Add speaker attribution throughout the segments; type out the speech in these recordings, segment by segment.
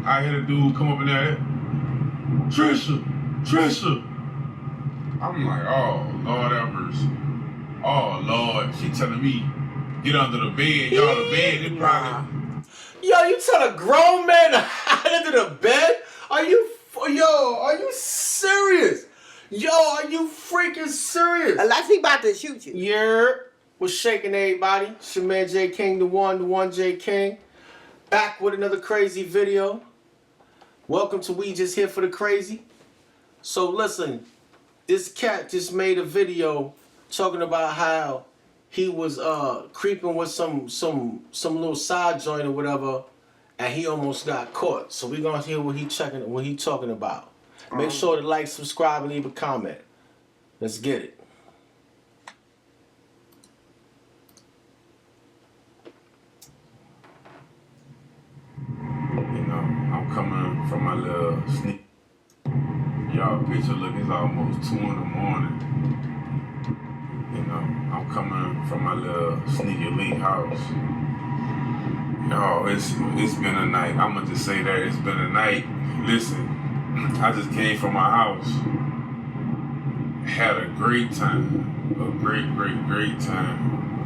Speaker 1: I hear the dude come up in there, Trisha. I'm like, oh, Lord have mercy. Oh, Lord. She telling me, get under the bed. Y'all, the bed, it probably...
Speaker 2: Yo, you tell a grown man to hide under the bed? Are you serious? Yo, are you freaking serious?
Speaker 3: Unless he about to shoot you.
Speaker 2: Yeah, we're shaking everybody. It's your man J King, the one J King. Back with another crazy video. Welcome to We Just Here for the Crazy. So listen, this cat just made a video talking about how he was creeping with some little side joint or whatever, and he almost got caught. So we're gonna hear what he talking about. Make sure to like, subscribe, and leave a comment. Let's get it.
Speaker 1: You know, I'm coming from my little sneak. Y'all picture look, it's almost 2 in the morning. You know, I'm coming from my little sneaky link house. Y'all, it's been a night. I'ma just say that it's been a night. Listen, I just came from my house. Had a great time. A great time.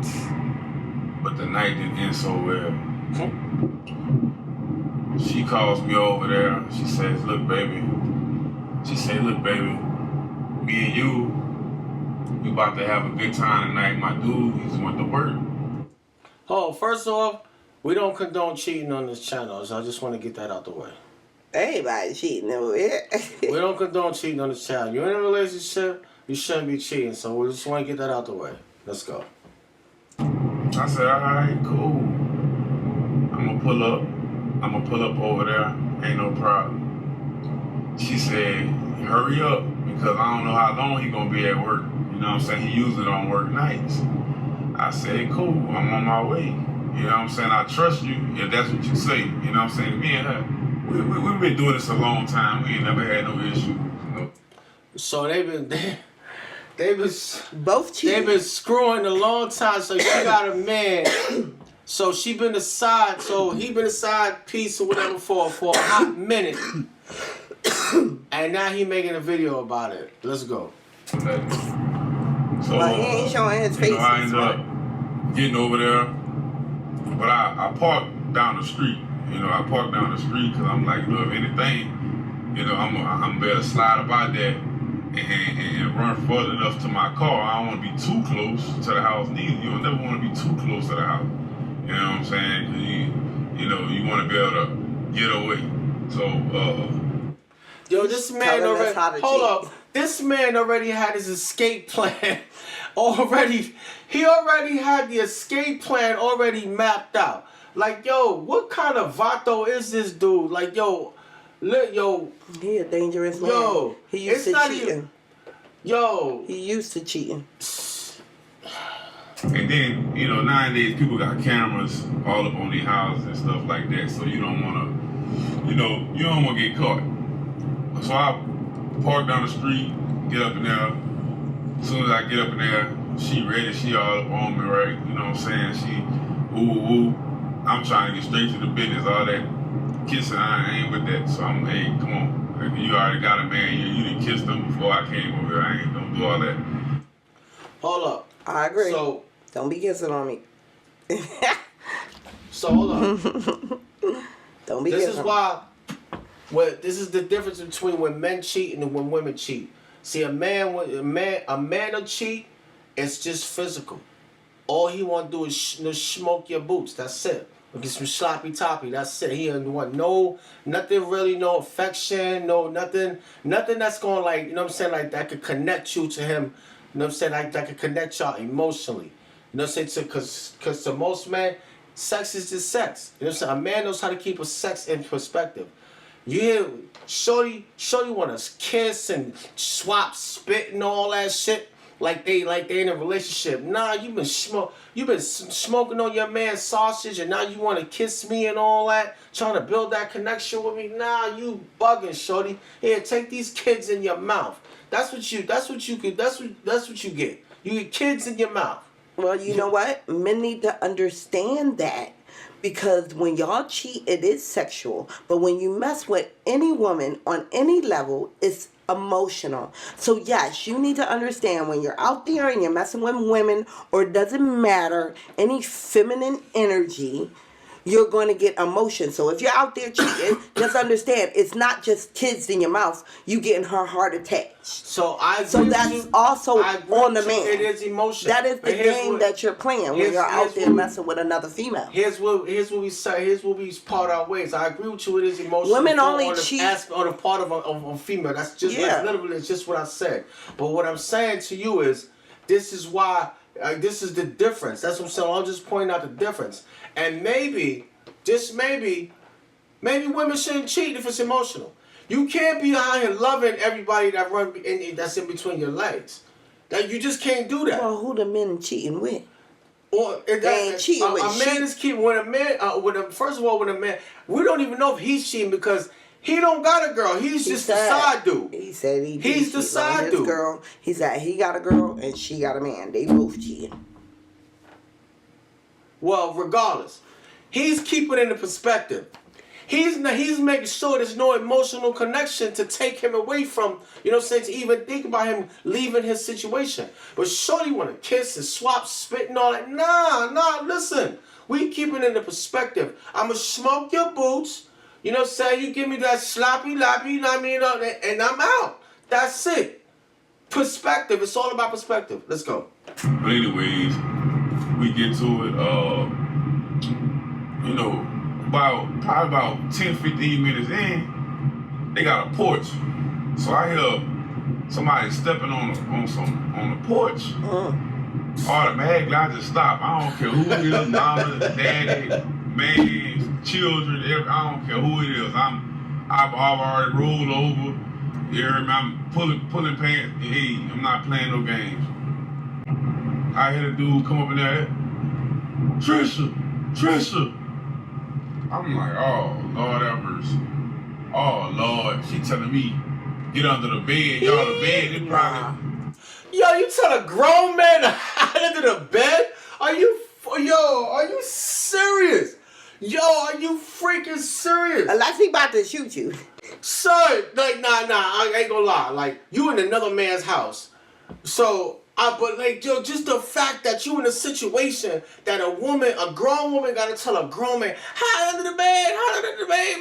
Speaker 1: But the night didn't end so well. She calls me over there. She says, look, baby. She said, look, baby, me and you, we about to have a good time tonight. My dude, he just went to work.
Speaker 2: Oh, first off, we don't condone cheating on this channel, so I just want to get that out the way.
Speaker 3: Everybody cheating over here.
Speaker 2: We don't condone cheating on this channel. You're in a relationship, you shouldn't be cheating, so we just want to get that out the way. Let's go.
Speaker 1: I said, all right, cool. I'm gonna pull up over there. Ain't no problem. She said, hurry up, because I don't know how long he gonna be at work. You know what I'm saying? He usually don't work nights. I said, cool, I'm on my way. You know what I'm saying? I trust you if that's what you say. You know what I'm saying? Me and her, we've been doing this a long time. We ain't never had no issues. You know?
Speaker 2: So they've been
Speaker 3: both cheating.
Speaker 2: They've been screwing a long time. So she got a man. So she been a side. So he been a side piece or whatever for a hot minute. And now he making a video about it. Let's go.
Speaker 1: So
Speaker 3: well, he ain't showing his face.
Speaker 1: I ended up getting over there, but I parked down the street. You know, I parked down the street because I'm like, if anything, you know, I'm better slide about that and run further enough to my car. I don't want to be too close to the house neither. You don't never want to be too close to the house. You know what I'm saying? You know, you want to be able to get away. So,
Speaker 2: yo, this man already, hold up. This man already had his escape plan already. He already had the escape plan already mapped out. Like, yo, what kind of vato is this dude? Like, yo,
Speaker 3: he a dangerous man.
Speaker 2: Yo,
Speaker 3: he used to cheating.
Speaker 2: He
Speaker 3: used to cheating.
Speaker 1: And then, you know, nowadays people got cameras all up on their houses and stuff like that, so you don't want to, you know, you don't want to get caught. So I park down the street, get up in there. As soon as I get up in there, she ready, she all up on me, right? You know what I'm saying? She, ooh. I'm trying to get straight to the business, all that kissing, I ain't with that. So I'm, hey, come on. Like, you already got a man, you done kissed him before I came over here. I ain't gonna do all that.
Speaker 2: Hold up.
Speaker 3: I agree.
Speaker 2: So,
Speaker 3: don't be kissing on me.
Speaker 2: So hold on.
Speaker 3: Don't be kissing.
Speaker 2: This is why. This is the difference between when men cheat and when women cheat. See, a man will cheat. It's just physical. All he want to do is smoke your boots. That's it. Get some sloppy toppy. That's it. He doesn't want nothing really, no affection, nothing that's going like, you know what I'm saying, like that could connect you to him. You know what I'm saying, like that could connect y'all emotionally. You know what I'm saying, because to most men, sex is just sex. You know what I'm saying. A man knows how to keep a sex in perspective. You hear shorty want to kiss and swap spit and all that shit like they in a relationship. Nah, you been smoking on your man's sausage and now you want to kiss me and all that, trying to build that connection with me. Nah, you bugging, shorty. Here, take these kids in your mouth. That's what you get. You get kids in your mouth.
Speaker 3: Well, you know what? Men need to understand that. Because when y'all cheat, it is sexual. But when you mess with any woman on any level, it's emotional. So yes, you need to understand when you're out there and you're messing with women, or it doesn't matter, any feminine energy, you're going to get emotion. So if you're out there cheating, just understand it's not just kids in your mouth. You getting her heart attached.
Speaker 2: So I agree
Speaker 3: So
Speaker 2: with
Speaker 3: that's
Speaker 2: you.
Speaker 3: also
Speaker 2: I agree
Speaker 3: on the
Speaker 2: with you.
Speaker 3: man.
Speaker 2: It is emotion.
Speaker 3: That is the
Speaker 2: But here's
Speaker 3: game
Speaker 2: what-
Speaker 3: that you're playing when
Speaker 2: here's-
Speaker 3: you're out
Speaker 2: here's
Speaker 3: there
Speaker 2: what-
Speaker 3: messing with another female.
Speaker 2: Here's what we say. Here's what we part our ways. I agree with you. It is emotional.
Speaker 3: Women only
Speaker 2: on the
Speaker 3: cheat-
Speaker 2: on the part of a female. That's just
Speaker 3: Yeah.
Speaker 2: literally it's just what I said. But what I'm saying to you is, this is why. This is the difference. That's what I'm saying. I'm just pointing out the difference. And maybe, just maybe women shouldn't cheat if it's emotional. You can't be out here loving everybody that that's in between your legs. That you just can't do that.
Speaker 3: Well, who the men cheating with?
Speaker 2: Or
Speaker 3: They ain't cheating with
Speaker 2: a man
Speaker 3: shit.
Speaker 2: is keeping when a man first of all when a man we don't even know if he's cheating because he don't got a girl. He's
Speaker 3: He
Speaker 2: just the
Speaker 3: said-
Speaker 2: side dude.
Speaker 3: He said he
Speaker 2: He's the
Speaker 3: cheating on
Speaker 2: side
Speaker 3: his
Speaker 2: dude.
Speaker 3: girl. He said he got a girl and she got a man. They both cheating.
Speaker 2: Well, regardless, he's keeping it in the perspective. He's making sure there's no emotional connection to take him away from, you know what I'm saying, to even think about him leaving his situation. But shorty want to kiss and swap, spit and all that. Nah, listen. We keep it in the perspective. I'ma smoke your boots. You know what I'm saying? You give me that sloppy lappy, you know what I mean? And I'm out. That's it. Perspective. It's all about perspective. Let's go.
Speaker 1: But anyways, we get to it, you know, probably about 10, 15 minutes in, they got a porch. So I hear somebody stepping on the porch. Automatically, I just stop. I don't care who it is, mama, daddy, man, children, I don't care who it is. I've already rolled over. You hear me? I'm pulling pants. Hey, I'm not playing no games. I hear the dude come up in there. Trisha. I'm like, oh, Lord have mercy. Oh, Lord. She telling me, get under the bed. Y'all the bed. It probably...
Speaker 2: Yo, you tell a grown man to hide under the bed? Are you serious? Yo, are you freaking serious?
Speaker 3: Unless he about to shoot you.
Speaker 2: Son, like, nah, I ain't gonna lie. Like, you in another man's house. So, but like, yo, just the fact that you in a situation that a grown woman gotta tell a grown man, hide under the bed,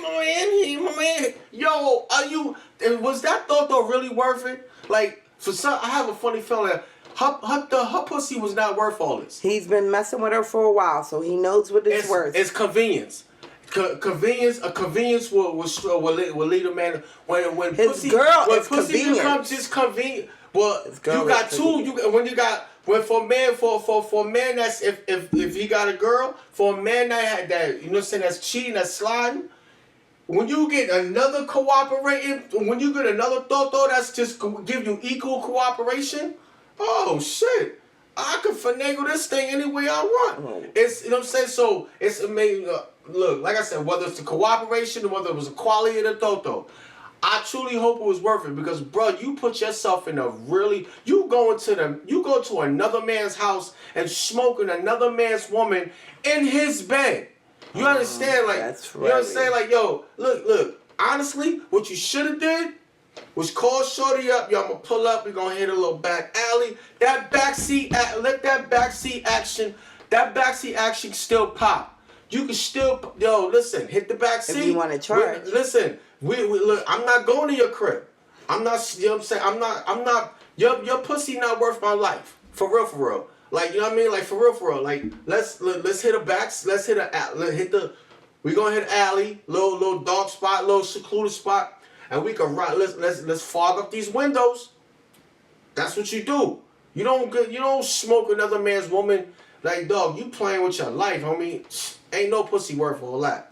Speaker 2: my man. Yo, was that thought though really worth it? Like, for some, I have a funny feeling that her pussy was not worth all this.
Speaker 3: He's been messing with her for a while, so he knows what it's worth.
Speaker 2: It's convenience. Convenience will lead a man when
Speaker 3: His
Speaker 2: pussy
Speaker 3: girl
Speaker 2: when
Speaker 3: is
Speaker 2: pussy
Speaker 3: convenient.
Speaker 2: becomes just convenient. Well,
Speaker 3: His
Speaker 2: you
Speaker 3: girl
Speaker 2: got
Speaker 3: is
Speaker 2: two. For a man that's if he got a girl, for a man that you know what I'm saying, that's cheating, that's sliding. When you get another cooperating, when you get another thought that's just give you equal cooperation, oh shit, I can finagle this thing any way I want. It's, you know what I'm saying? So it's amazing. Look, like I said, whether it's the cooperation or whether it was the quality of the toto, I truly hope it was worth it because, bro, you put yourself in a really, you go to another man's house and smoking another man's woman in his bed. You understand? Like,
Speaker 3: that's
Speaker 2: you know what I'm saying? Like, yo, look, honestly, what you should have did was call shorty up. Yo, I'm gonna pull up. We're gonna hit a little back alley. That backseat action still pop. You can still, listen, hit the backseat.
Speaker 3: If you want to charge.
Speaker 2: Listen, we look, I'm not going to your crib. I'm not, you know what I'm saying? I'm not, your pussy not worth my life. For real. Like, you know what I mean? Like, for real. Like, let's hit we gonna hit alley, little dark spot, little secluded spot, and we can run, let's fog up these windows. That's what you do. You don't smoke another man's woman. Like, dog, you playing with your life, homie. Ain't no pussy worth all that.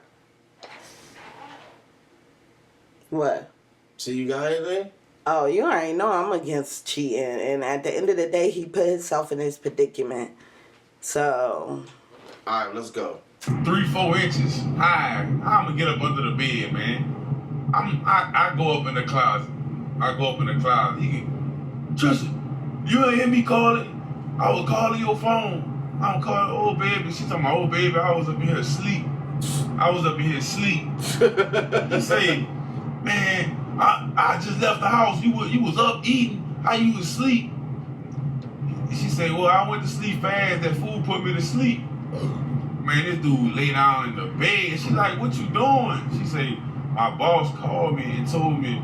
Speaker 3: What?
Speaker 2: So you got anything?
Speaker 3: Oh, you already know I'm against cheating. And at the end of the day, he put himself in his predicament. So.
Speaker 2: All right, let's go.
Speaker 1: 3-4 inches high. I'm gonna get up under the bed, man. I go up in the closet. He get, Tristan, you ain't hear me calling? I was calling your phone. I'm calling old baby. She talking about old baby. I was up in here asleep. I was up in here asleep. He say, man, I just left the house. You was up eating. How you was asleep? She said, well, I went to sleep fast. That food put me to sleep. Man, this dude lay down in the bed. She like, what you doing? She say, my boss called me and told me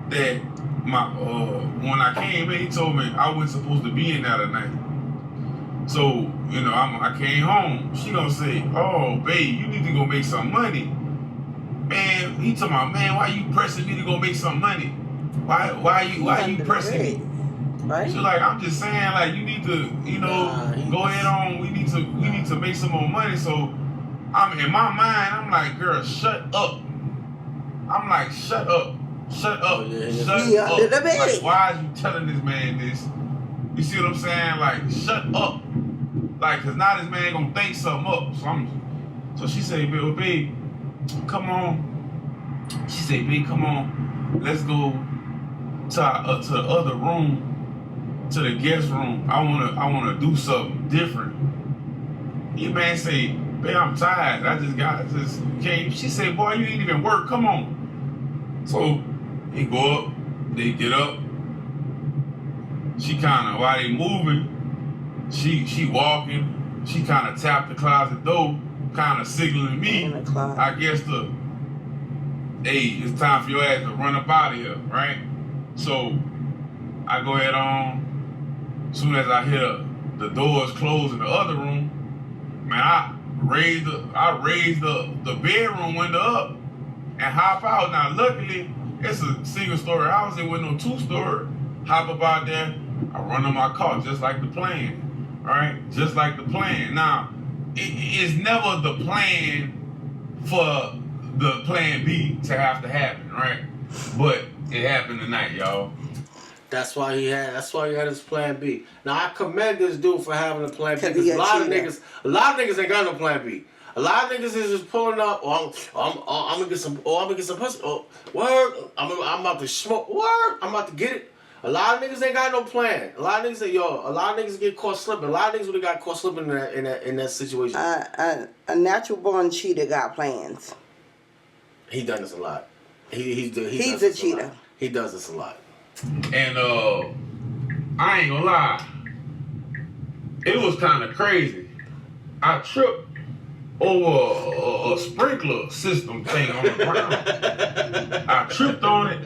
Speaker 1: that when I came in, he told me I wasn't supposed to be in there tonight. So, you know, I came home. She gonna say, oh, babe, you need to go make some money. Man, he told my man, why you pressing me to go make some money? Why you pressing me?
Speaker 3: Right?
Speaker 1: She's like, I'm just saying, like, you need to, you know, go ahead on. We need to make some more money. So, I'm in my mind, I'm like, girl, shut up. I'm like, shut up. Shut up. Shut up. Like, why are you telling this man this? You see what I'm saying? Like, shut up. Like, cause now this man gonna think something up. So she said, babe, come on. She said, babe, come on. Let's go to the other room, to the guest room. I wanna do something different. Your man say, babe, I'm tired. I just came. She said, boy, you ain't even work. Come on. So they go up, they get up. She kinda, while they moving, she walking, she kinda tapped the closet door, kinda signaling me, I guess hey, it's time for your ass to run up out of here, right? So I go ahead on, soon as I hear the doors close in the other room, man, I raised the bedroom window up and hop out. Now luckily, it's a single story house, it wasn't no 2-story. Hop up out there, I run on my car just like the plan, right? Just like the plan. Now, it's never the plan for the plan B to have to happen, right? But it happened tonight, y'all.
Speaker 2: That's why he had his plan B. Now I commend this dude for having a plan B, because a lot of niggas ain't got no plan B. A lot of niggas is just pulling up. I'm gonna get some pussy. Oh, word. I'm about to smoke. Word. I'm about to get it. A lot of niggas ain't got no plan. A lot of niggas get caught slipping. A lot of niggas would have got caught slipping in that situation.
Speaker 3: A natural born cheater got plans.
Speaker 2: He done this a lot. He's
Speaker 3: a cheater.
Speaker 2: He does this a lot.
Speaker 1: And I ain't gonna lie, it was kind of crazy. I tripped over a sprinkler system thing on the ground. I tripped on it,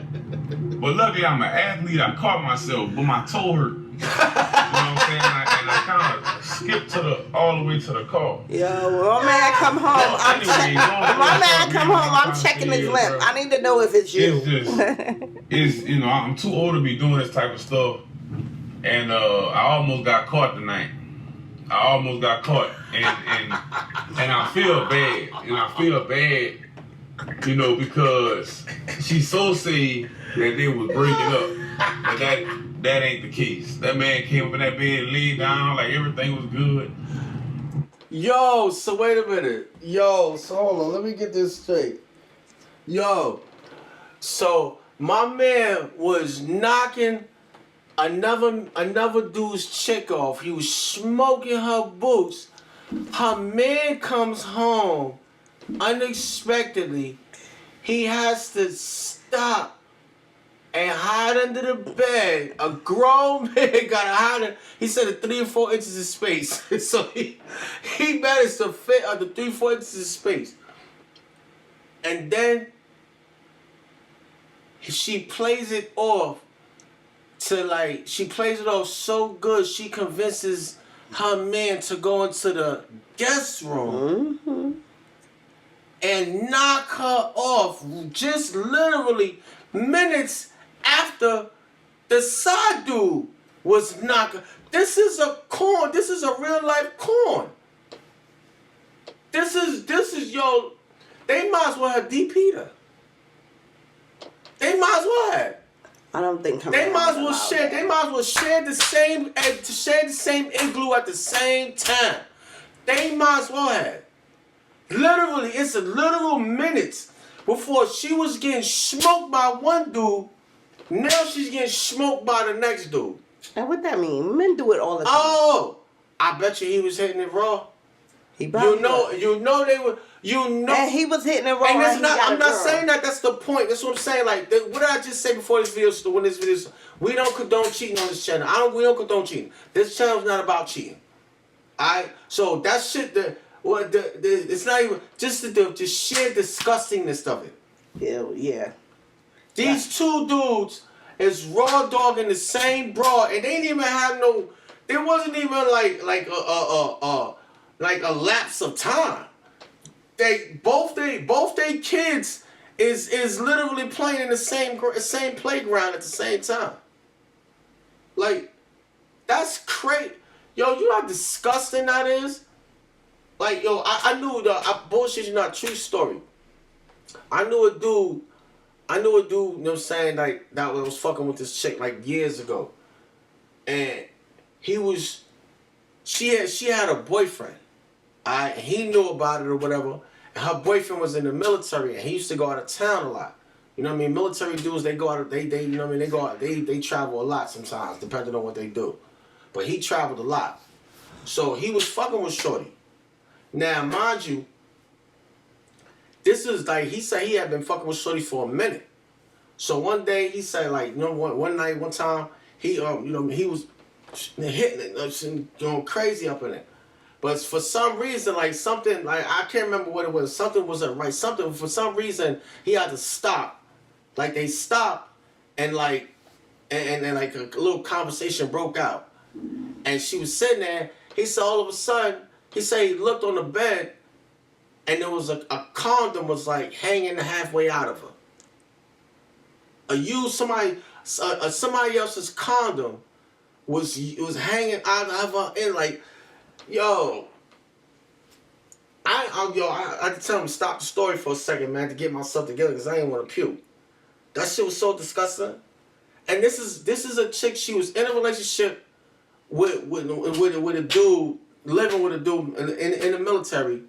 Speaker 1: but luckily I'm an athlete. I caught myself, but my toe hurt. You know what I'm saying? And I kind of skipped all the way to the car.
Speaker 3: Yo, my man come home. I'm checking his limp. I need to know if it's you.
Speaker 1: It's you know, I'm too old to be doing this type of stuff, and I almost got caught tonight. And I feel bad, you know, because she so say that they was breaking up, but that ain't the case. That man came up in that bed and laid down like everything was good.
Speaker 2: Yo, so wait a minute. Yo, so hold on, let me get this straight. Yo, so my man was knocking another dude's chick off. He was smoking her boots. Her man comes home unexpectedly. He has to stop and hide under the bed. A grown man gotta hide. He said 3 or 4 inches of space. So he managed to fit under 3 or 4 inches of space. And then she plays it off so good, she convinces her man to go into the guest room and knock her off just literally minutes after the side dude was knocking. This is a real life corn. This is yo, they might as well have DP'd her. They might as well have.
Speaker 3: I don't think
Speaker 2: they might as well share the same igloo at the same time. They might as well have. Literally, it's a literal minutes before she was getting smoked by one dude. Now she's getting smoked by the next dude.
Speaker 3: And what that mean? Men do it all the time.
Speaker 2: Oh, I bet you he was hitting it raw.
Speaker 3: He probably was.
Speaker 2: You know they were. You know.
Speaker 3: And he was hitting it wrong.
Speaker 2: And it's
Speaker 3: he
Speaker 2: not.
Speaker 3: got
Speaker 2: I'm
Speaker 3: a
Speaker 2: not
Speaker 3: girl.
Speaker 2: saying that. That's the point. That's what I'm saying. Like, what did I just say before this video? When this video, we don't condone cheating on this channel. We don't condone cheating. This channel's not about cheating. So that shit. It's not even just the sheer disgustingness of it.
Speaker 3: Yeah.
Speaker 2: These two dudes is raw dogging the same broad, and they didn't even have no. There wasn't even like a lapse of time. Both they kids is literally playing in the same playground at the same time. Like, that's crazy. Yo, you know how disgusting that is? Like, yo, I knew bullshit is not true story. I knew a dude, you know what I'm saying, like, that was fucking with this chick like years ago. And she had a boyfriend. He knew about it or whatever. And her boyfriend was in the military, and he used to go out of town a lot. You know what I mean? Military dudes, they go out, they you know what I mean? They go out, they travel a lot sometimes, depending on what they do. But he traveled a lot. So he was fucking with shorty. Now, mind you, this is like, he said he had been fucking with shorty for a minute. So one day he said, like, you know, one time, he he was hitting it, going crazy up in it. But for some reason, like something, like I can't remember what it was. Something wasn't right. Something, for some reason, he had to stop. Like they stopped, and like, and like a little conversation broke out. And she was sitting there. He said all of a sudden, he said he looked on the bed, and there was a condom was like hanging halfway out of her. Somebody else's condom was hanging out of her, and like, yo, I had to tell him to stop the story for a second, man, to get myself together, because I didn't want to puke. That shit was so disgusting. And this is a chick. She was in a relationship with a dude, living with a dude in the military,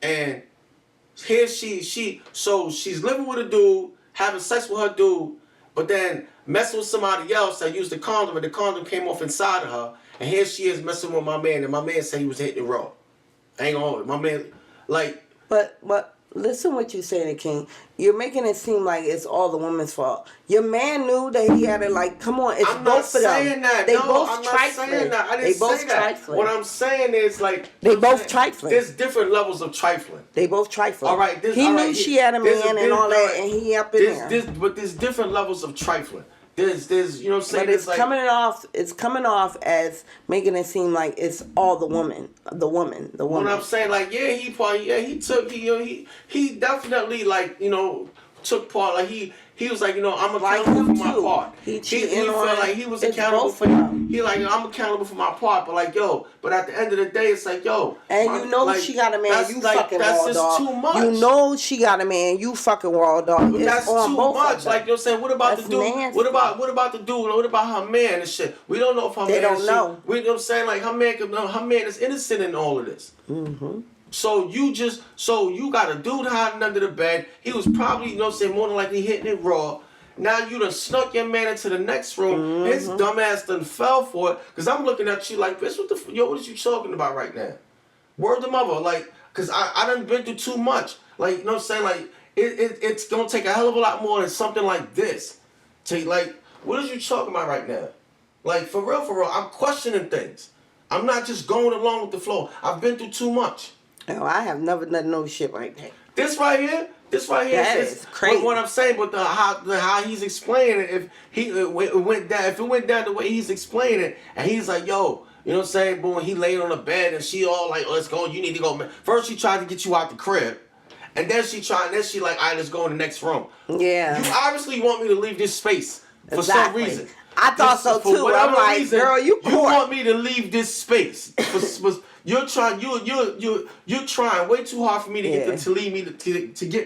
Speaker 2: and here she's living with a dude, having sex with her dude, but then messing with somebody else that used the condom, and the condom came off inside of her. And here she is messing with my man, and my man said he was hitting it raw. I ain't gonna hold it. My man, like...
Speaker 3: But listen what you saying, King. You're making it seem like it's all the woman's fault. Your man knew that he had to, like, come on, it's
Speaker 2: I'm
Speaker 3: both of them.
Speaker 2: saying that.
Speaker 3: They
Speaker 2: No,
Speaker 3: both
Speaker 2: I'm
Speaker 3: trifling.
Speaker 2: not saying that. I didn't say that.
Speaker 3: Trifling.
Speaker 2: What I'm saying is, like...
Speaker 3: They both trifling.
Speaker 2: There's different levels of trifling.
Speaker 3: They both trifling.
Speaker 2: All right.
Speaker 3: He knew she had a man and all that, and he up in there.
Speaker 2: But there's different levels of trifling. There's you know what I'm saying?
Speaker 3: But it's
Speaker 2: like,
Speaker 3: coming off as making it seem like it's all the woman.
Speaker 2: What I'm saying, like, yeah, he definitely, like, you know, took part. Like he was like, you know, I'm accountable for my part. He felt like he was accountable for him. He like, I'm accountable for my part. But like, yo, but at the end of the day, it's like, yo,
Speaker 3: and you know, like, she got a man. You like, fucking
Speaker 2: that's
Speaker 3: raw
Speaker 2: just
Speaker 3: dog.
Speaker 2: too much.
Speaker 3: You know she got a man. You fucking raw dog.
Speaker 2: But
Speaker 3: it's
Speaker 2: that's
Speaker 3: on
Speaker 2: too
Speaker 3: both
Speaker 2: much. Like, you know what I'm saying? What about the dude?
Speaker 3: Nasty.
Speaker 2: What about the dude? What about her man and shit? We don't know if her
Speaker 3: they
Speaker 2: man.
Speaker 3: Don't know.
Speaker 2: We, you know what I'm saying? Like, her man is innocent in all of this.
Speaker 3: Mm-hmm.
Speaker 2: So you got a dude hiding under the bed. He was probably, you know what I'm saying, more than likely hitting it raw. Now you done snuck your man into the next room. Mm-hmm. His dumb ass done fell for it. Because I'm looking at you like, bitch, what is you talking about right now? Word to mother. Like, because I done been through too much. Like, you know what I'm saying? Like, it's going to take a hell of a lot more than something like this. Like, what is you talking about right now? Like, for real, I'm questioning things. I'm not just going along with the flow. I've been through too much.
Speaker 3: No, I have never done no shit like that.
Speaker 2: This right here
Speaker 3: that is crazy.
Speaker 2: What I'm saying, but how he's explaining it, if it went down the way he's explaining it, and he's like, yo, you know what I'm saying, boom, he laid on the bed, and she all like, let's go, you need to go. First she tried to get you out the crib, and then she like, all right, let's go in the next room.
Speaker 3: Yeah. You
Speaker 2: obviously want me to leave this space for some reason.
Speaker 3: I thought so too. I'm like, reason, girl, you
Speaker 2: want me to leave this space. You're trying way too hard for me to get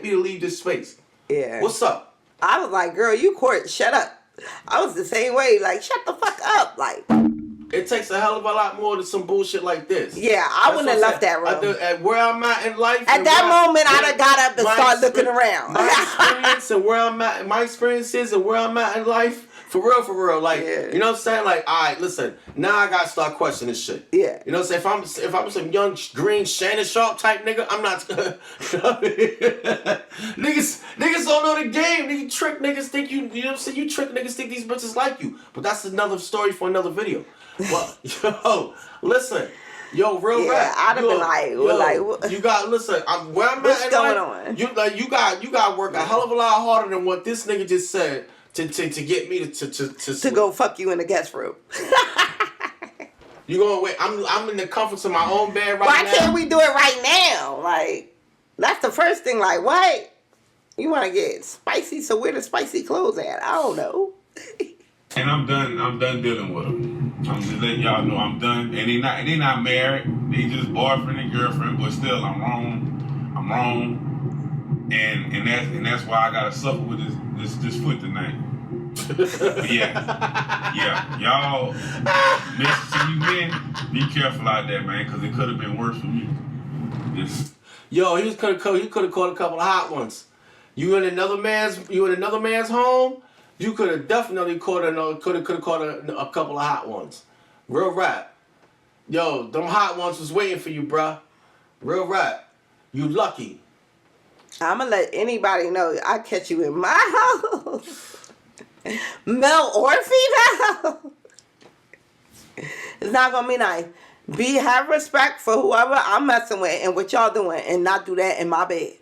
Speaker 2: me to leave this space.
Speaker 3: Yeah.
Speaker 2: What's up?
Speaker 3: I was like, girl, you court, shut up. I was the same way, like, shut the fuck up. Like,
Speaker 2: it takes a hell of a lot more than some bullshit like this.
Speaker 3: Yeah, I wouldn't have left that room.
Speaker 2: At where I'm at in life.
Speaker 3: At that moment, I'd have got up and started looking around.
Speaker 2: My experience and where I'm at, my experiences and where I'm at in life, For real, like,
Speaker 3: Yeah.
Speaker 2: you know what I'm saying? Like, all right, listen, now I gotta start questioning this shit.
Speaker 3: Yeah.
Speaker 2: You know what I'm saying? If I'm some young green Shannon Sharp type nigga, I'm not. niggas don't know the game. Nigga trick niggas think you know what I'm saying? You trick niggas think these bitches like you. But that's another story for another video. But yo, listen. Yo, real
Speaker 3: Yeah,
Speaker 2: rap.
Speaker 3: I'd have been like, what-
Speaker 2: you got listen. Where I'm
Speaker 3: What's
Speaker 2: at in
Speaker 3: going
Speaker 2: life,
Speaker 3: on?
Speaker 2: You got to work a hell of a lot harder than what this nigga just said to get me
Speaker 3: to go fuck you in the guest room.
Speaker 2: You going wait? I'm in the comforts of my own bed right
Speaker 3: Why
Speaker 2: now.
Speaker 3: can't we do it right now? Like, that's the first thing. Like, what? You want to get spicy? So where the spicy clothes at? I don't know.
Speaker 1: And I'm done dealing with them. I'm just letting y'all know I'm done. And they not married. They just boyfriend and girlfriend. But still, I'm wrong. And that's why I gotta suffer with this foot tonight. But yeah. Y'all, message to you men, be careful out there, man, because it could have been worse for me. This.
Speaker 2: Yo, he could have caught a couple of hot ones. You in another man's home. You could have definitely caught a couple of hot ones. Real rap. Yo, them hot ones was waiting for you, bruh. Real rap. You lucky.
Speaker 3: I'm going to let anybody know I catch you in my house. Male or female. It's not going to be nice. Have respect for whoever I'm messing with and what y'all doing and not do that in my bed.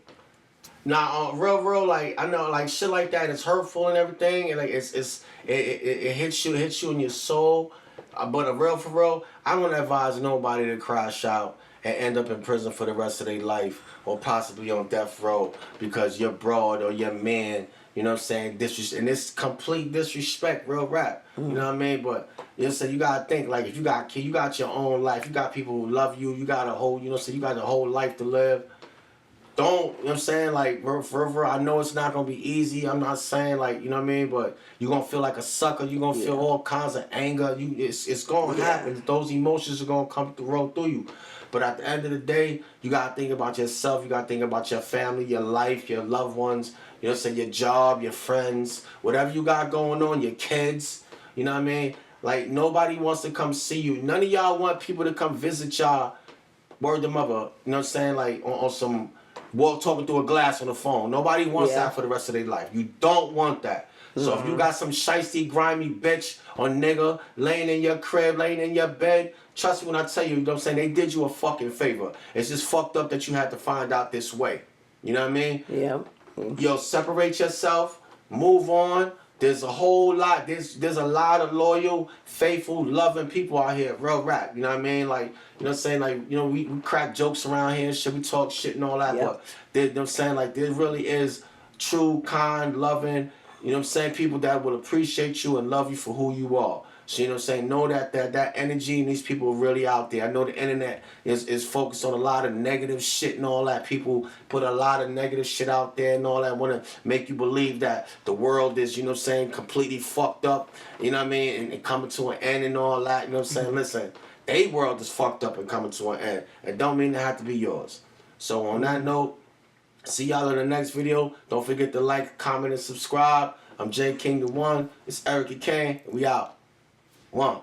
Speaker 2: Nah, real, like, I know, like, shit like that is hurtful and everything, and like, it hits you in your soul. But for real, I don't advise nobody to crash out and end up in prison for the rest of their life, or possibly on death row because your broad or your man, you know what I'm saying, and it's complete disrespect, real rap. You know what I mean? But you know what I'm saying, you gotta think, like, if you got kids, you got your own life, you got people who love you, you got a whole, you know what I'm saying, you got a whole life to live. Don't, you know what I'm saying, like, forever, I know it's not going to be easy. I'm not saying, like, you know what I mean, but you're going to feel like a sucker. You're going to feel all kinds of anger. It's going to happen. Those emotions are going to come roll through you. But at the end of the day, you got to think about yourself. You got to think about your family, your life, your loved ones, you know what I'm saying, your job, your friends, whatever you got going on, your kids, you know what I mean? Like, nobody wants to come see you. None of y'all want people to come visit y'all, word to mother, you know what I'm saying, like, on some... talking through a glass on the phone. Nobody wants that for the rest of their life. You don't want that. So if you got some shiesty, grimy bitch or nigga laying in your crib, laying in your bed, trust me when I tell you, you know what I'm saying, they did you a fucking favor. It's just fucked up that you had to find out this way. You know what I mean?
Speaker 3: Yeah.
Speaker 2: Yo, separate yourself, move on. There's a whole lot. There's a lot of loyal, faithful, loving people out here. Real rap. You know what I mean? Like, you know what I'm saying? Like, you know, we crack jokes around here and shit. We talk shit and all that. But, you know what I'm saying? Like, there really is true, kind, loving, you know what I'm saying? People that will appreciate you and love you for who you are. So, you know what I'm saying? Know that energy and these people are really out there. I know the internet is focused on a lot of negative shit and all that. People put a lot of negative shit out there and all that. Want to make you believe that the world is, you know what I'm saying, completely fucked up. You know what I mean? And coming to an end and all that. You know what I'm saying? Listen, a world is fucked up and coming to an end. It don't mean it have to be yours. So on that note, see y'all in the next video. Don't forget to like, comment, and subscribe. I'm J King the One. It's Eric Kane. We out. One.